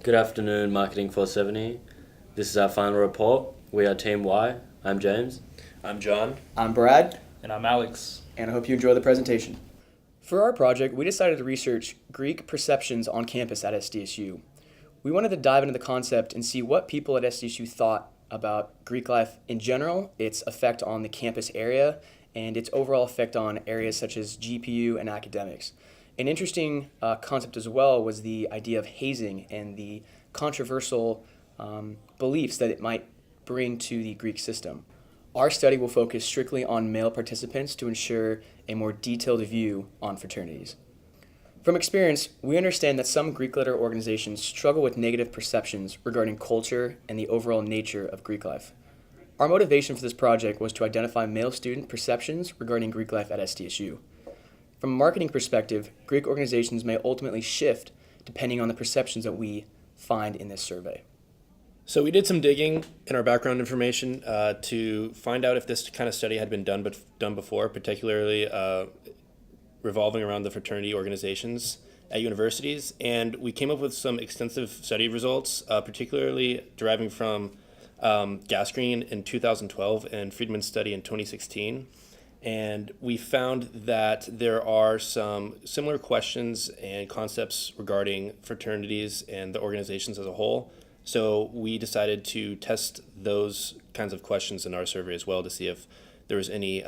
Good afternoon, Marketing 470. This is our final report. We are Team Y. I'm James. I'm John. I'm Brad, And I'm Alex. and I hope you enjoy the presentation. For our project, we decided to research Greek perceptions on campus at SDSU. We wanted to dive into the concept and see what people at SDSU thought about Greek life in general, its effect on the campus area, and its overall effect on areas such as GPU and academics. An interesting concept as well was the idea of hazing and the controversial beliefs that it might bring to the Greek system. Our study will focus strictly on male participants to ensure a more detailed view on fraternities. From experience, we understand that some Greek letter organizations struggle with negative perceptions regarding culture and the overall nature of Greek life. Our motivation for this project was to identify male student perceptions regarding Greek life at SDSU. From a marketing perspective, Greek organizations may ultimately shift depending on the perceptions that we find in this survey. So we did some digging in our background information to find out if this kind of study had been done before, particularly revolving around the fraternity organizations at universities. And we came up with some extensive study results, particularly deriving from Gasgreen in 2012 and Friedman's study in 2016. And we found that there are some similar questions and concepts regarding fraternities and the organizations as a whole. So we decided to test those kinds of questions in our survey as well to see if there was any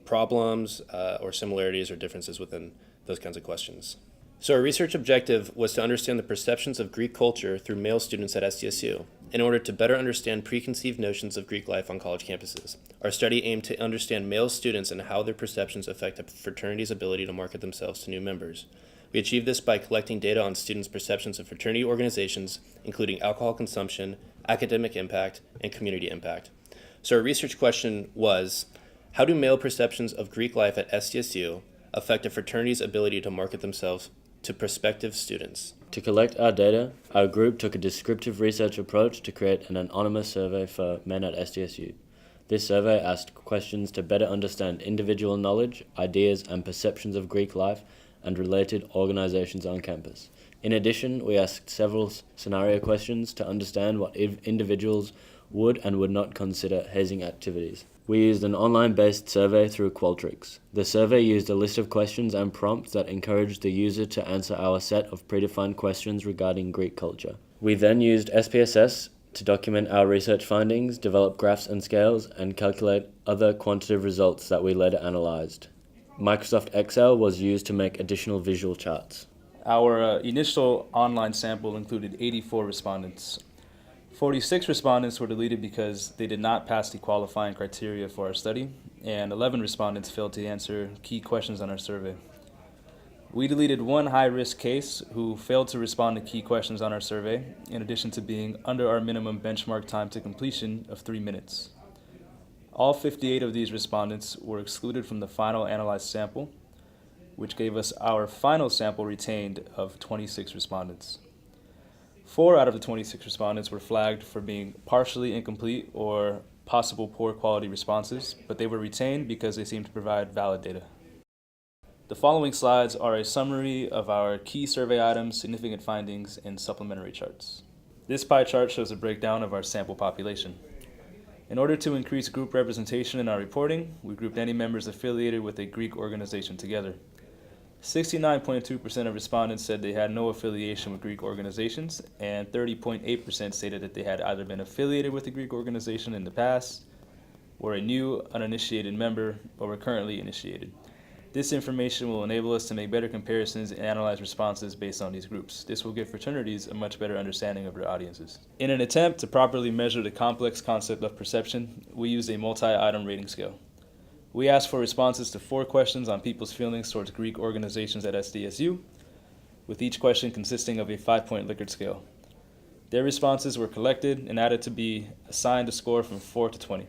problems or similarities or differences within those kinds of questions. So our research objective was to understand the perceptions of Greek culture through male students at SDSU in order to better understand preconceived notions of Greek life on college campuses. Our study aimed to understand male students and how their perceptions affect a fraternity's ability to market themselves to new members. We achieved this by collecting data on students' perceptions of fraternity organizations, including alcohol consumption, academic impact, and community impact. So our research question was, how do male perceptions of Greek life at SDSU affect a fraternity's ability to market themselves to prospective students? To collect our data, our group took a descriptive research approach to create an anonymous survey for men at SDSU. This survey asked questions to better understand individual knowledge, ideas, and perceptions of Greek life and related organizations on campus. In addition, we asked several scenario questions to understand what individuals would and would not consider hazing activities. We used an online-based survey through Qualtrics. The survey used a list of questions and prompts that encouraged the user to answer our set of predefined questions regarding Greek culture. We then used SPSS to document our research findings, develop graphs and scales, and calculate other quantitative results that we later analyzed. Microsoft Excel was used to make additional visual charts. Our initial online sample included 84 respondents. 46 respondents were deleted because they did not pass the qualifying criteria for our study, and 11 respondents failed to answer key questions on our survey. We deleted one high-risk case who failed to respond to key questions on our survey, in addition to being under our minimum benchmark time to completion of 3 minutes. All 58 of these respondents were excluded from the final analyzed sample, which gave us our final sample retained of 26 respondents. 4 out of the 26 respondents were flagged for being partially incomplete or possible poor quality responses, but they were retained because they seemed to provide valid data. The following slides are a summary of our key survey items, significant findings, and supplementary charts. This pie chart shows a breakdown of our sample population. In order to increase group representation in our reporting, we grouped any members affiliated with a Greek organization together. 69.2% of respondents said they had no affiliation with Greek organizations, and 30.8% stated that they had either been affiliated with a Greek organization in the past, were a new uninitiated member, or were currently initiated. This information will enable us to make better comparisons and analyze responses based on these groups. This will give fraternities a much better understanding of their audiences. In an attempt to properly measure the complex concept of perception, we used a multi-item rating scale. We asked for responses to 4 questions on people's feelings towards Greek organizations at SDSU, with each question consisting of a 5-point Likert scale. Their responses were collected and added to be assigned a score from 4 to 20.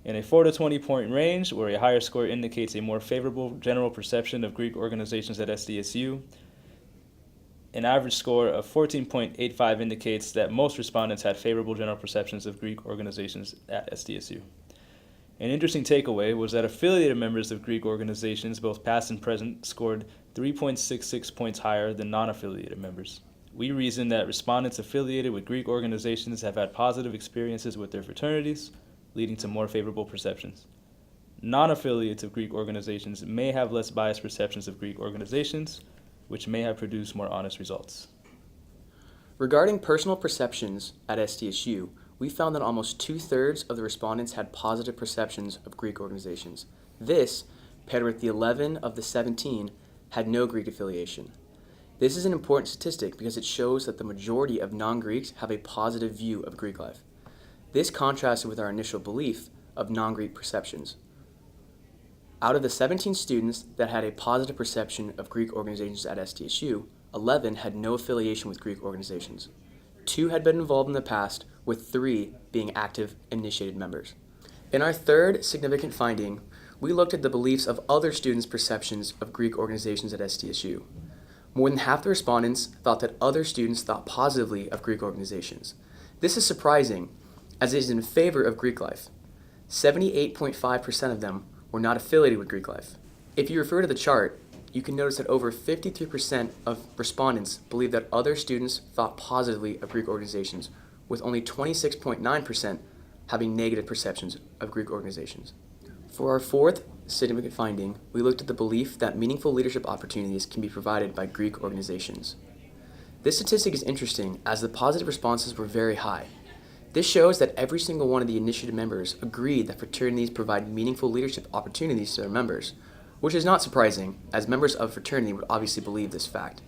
In a 4 to 20 point range, where a higher score indicates a more favorable general perception of Greek organizations at SDSU, an average score of 14.85 indicates that most respondents had favorable general perceptions of Greek organizations at SDSU. An interesting takeaway was that affiliated members of Greek organizations, both past and present, scored 3.66 points higher than non-affiliated members. We reasoned that respondents affiliated with Greek organizations have had positive experiences with their fraternities, leading to more favorable perceptions. Non-affiliates of Greek organizations may have less biased perceptions of Greek organizations, which may have produced more honest results. Regarding personal perceptions at SDSU, we found that almost 2/3 of the respondents had positive perceptions of Greek organizations. This, paired with the 11 of the 17, had no Greek affiliation. This is an important statistic because it shows that the majority of non-Greeks have a positive view of Greek life. This contrasted with our initial belief of non-Greek perceptions. Out of the 17 students that had a positive perception of Greek organizations at SDSU, 11 had no affiliation with Greek organizations. 2 had been involved in the past, with 3 being active initiated members. In our third significant finding, we looked at the beliefs of other students' perceptions of Greek organizations at SDSU. More than half the respondents thought that other students thought positively of Greek organizations. This is surprising, as it is in favor of Greek life. 78.5% of them were not affiliated with Greek life. If you refer to the chart, you can notice that over 53% of respondents believe that other students thought positively of Greek organizations, with only 26.9% having negative perceptions of Greek organizations. For our fourth significant finding, we looked at the belief that meaningful leadership opportunities can be provided by Greek organizations. This statistic is interesting as the positive responses were very high. This shows that every single one of the initiative members agreed that fraternities provide meaningful leadership opportunities to their members, which is not surprising, as members of a fraternity would obviously believe this fact.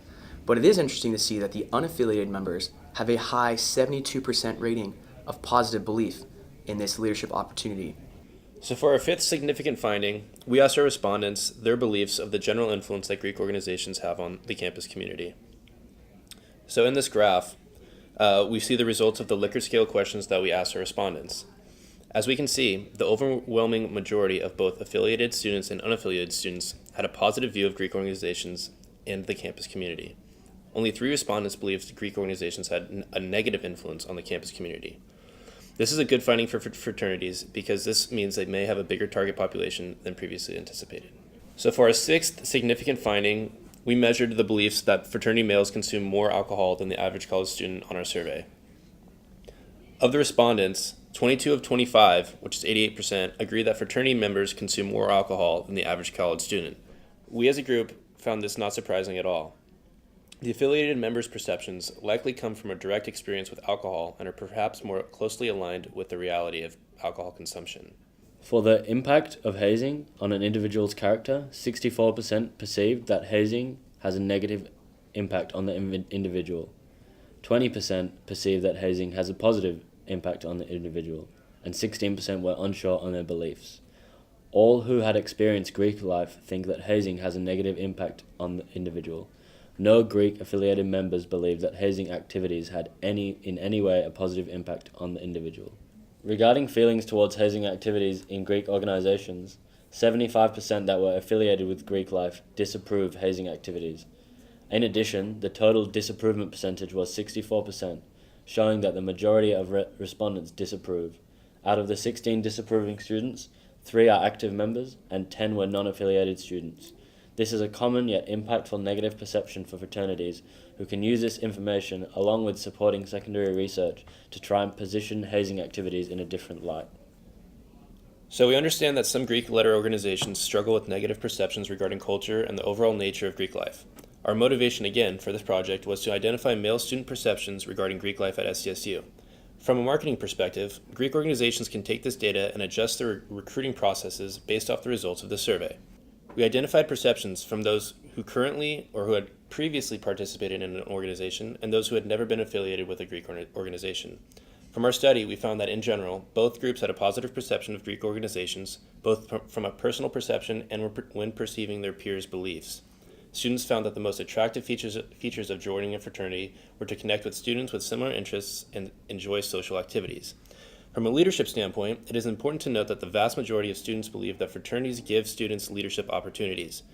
But it is interesting to see that the unaffiliated members have a high 72% rating of positive belief in this leadership opportunity. So for our fifth significant finding, we asked our respondents their beliefs of the general influence that Greek organizations have on the campus community. So in this graph, we see the results of the Likert scale questions that we asked our respondents. As we can see, the overwhelming majority of both affiliated students and unaffiliated students had a positive view of Greek organizations and the campus community. Only 3 respondents believed Greek organizations had a negative influence on the campus community. This is a good finding for fraternities because this means they may have a bigger target population than previously anticipated. So for our sixth significant finding, we measured the beliefs that fraternity males consume more alcohol than the average college student on our survey. Of the respondents, 22 of 25, which is 88%, agree that fraternity members consume more alcohol than the average college student. We as a group found this not surprising at all. The affiliated members' perceptions likely come from a direct experience with alcohol and are perhaps more closely aligned with the reality of alcohol consumption. For the impact of hazing on an individual's character, 64% perceived that hazing has a negative impact on the individual. 20% perceived that hazing has a positive impact on the individual, and 16% were unsure on their beliefs. All who had experienced Greek life think that hazing has a negative impact on the individual. No Greek-affiliated members believe that hazing activities had in any way a positive impact on the individual. Regarding feelings towards hazing activities in Greek organizations, 75% that were affiliated with Greek life disapprove hazing activities. In addition, the total disapproval percentage was 64%, showing that the majority of respondents disapprove. Out of the 16 disapproving students, 3 are active members and 10 were non-affiliated students. This is a common yet impactful negative perception for fraternities who can use this information along with supporting secondary research to try and position hazing activities in a different light. So we understand that some Greek letter organizations struggle with negative perceptions regarding culture and the overall nature of Greek life. Our motivation again for this project was to identify male student perceptions regarding Greek life at SDSU. From a marketing perspective, Greek organizations can take this data and adjust their recruiting processes based off the results of the survey. We identified perceptions from those who currently or who had previously participated in an organization and those who had never been affiliated with a Greek organization. From our study, we found that in general, both groups had a positive perception of Greek organizations, both from a personal perception and when perceiving their peers' beliefs. Students found that the most attractive features of joining a fraternity were to connect with students with similar interests and enjoy social activities. From a leadership standpoint, it is important to note that the vast majority of students believe that fraternities give students leadership opportunities.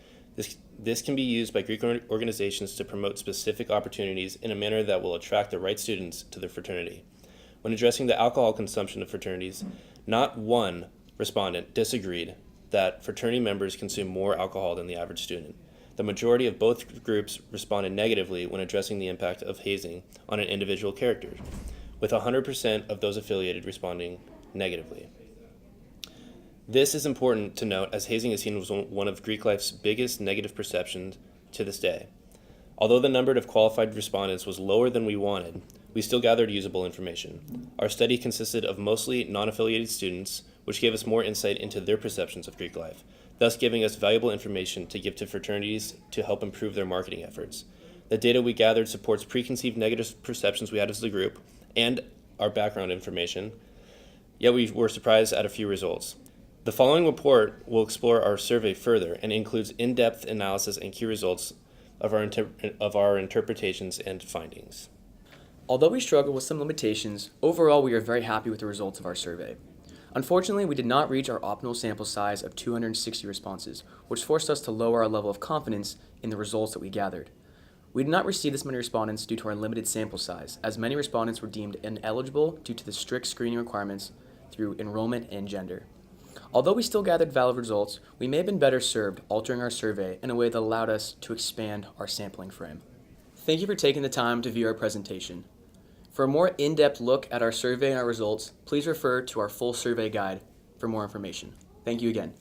This can be used by Greek organizations to promote specific opportunities in a manner that will attract the right students to their fraternity. When addressing the alcohol consumption of fraternities, not one respondent disagreed that fraternity members consume more alcohol than the average student. The majority of both groups responded negatively when addressing the impact of hazing on an individual character, with 100% of those affiliated responding negatively. This is important to note as hazing is seen as one of Greek life's biggest negative perceptions to this day. Although the number of qualified respondents was lower than we wanted, we still gathered usable information. Our study consisted of mostly non-affiliated students, which gave us more insight into their perceptions of Greek life, thus giving us valuable information to give to fraternities to help improve their marketing efforts. The data we gathered supports preconceived negative perceptions we had as a group and our background information, yet we were surprised at a few results. The following report will explore our survey further and includes in-depth analysis and key results of our interpretations and findings. Although we struggle with some limitations, overall we are very happy with the results of our survey. Unfortunately, we did not reach our optimal sample size of 260 responses, which forced us to lower our level of confidence in the results that we gathered. We did not receive this many respondents due to our limited sample size, as many respondents were deemed ineligible due to the strict screening requirements through enrollment and gender. Although we still gathered valid results, we may have been better served altering our survey in a way that allowed us to expand our sampling frame. Thank you for taking the time to view our presentation. For a more in-depth look at our survey and our results, please refer to our full survey guide for more information. Thank you again.